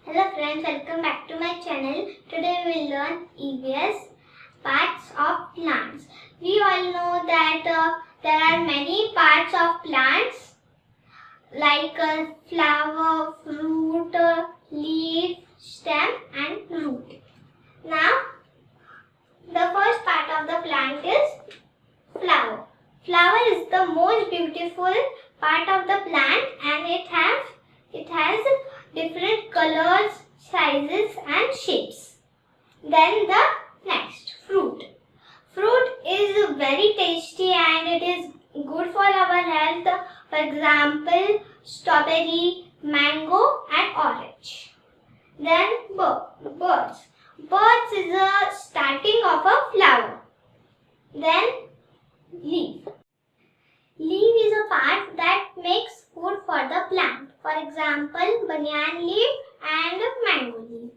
Hello friends, welcome back to my channel. Today we will learn EVS parts of plants. We all know that there are many parts of plants like flower, fruit, leaf, stem and root. Now the first part of the plant is flower. Flower is the most beautiful part of the plant and it has different colors, sizes and shapes. Then the next, fruit. Fruit is very tasty and it is good for our health. For example, strawberry, mango and orange. Then birds. Birds is a starting of a flower. Then leaf. Leaf is a part that makes food for the plant. For example, banyan leaf and mango leaf.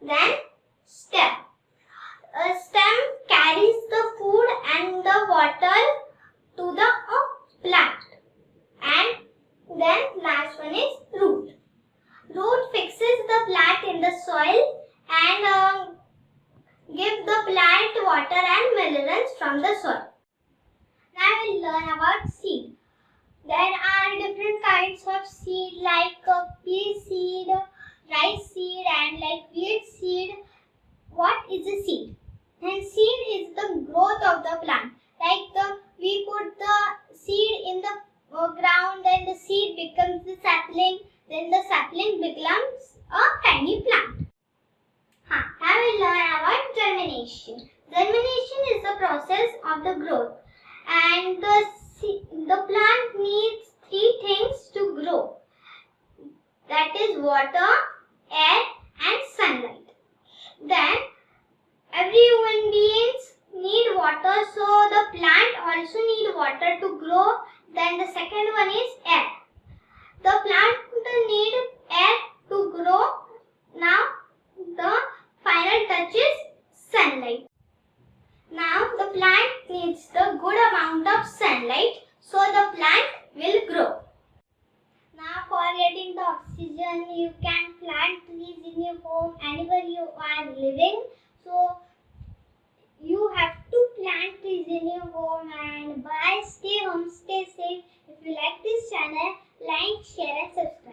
Then stem. A stem carries the food and the water to the plant. And then last one is root. Root fixes the plant in the soil and give the plant water and minerals from the soil. Now we'll learn about seed. There are different kinds of seed like pea seed, rice seed and like wheat seed. What is a seed? And seed is the growth of the plant. Like we put the seed in the ground, then the seed becomes the sapling, then the sapling becomes a tiny plant. Now we'll learn about germination. Germination is the process of the growth. And the plant needs three things to grow. That is water, air and sunlight. Then every human beings need water, so the plant also need water to grow. Then the second one is air. The plant need air to grow. Now the final touch is sunlight. Now the plant needs the good amount of sunlight so the plant will grow. Now for getting the oxygen, you can plant trees in your home anywhere you are living. So you have to plant trees in your home and bye. Stay home, stay safe. If you like this channel, like, share and subscribe.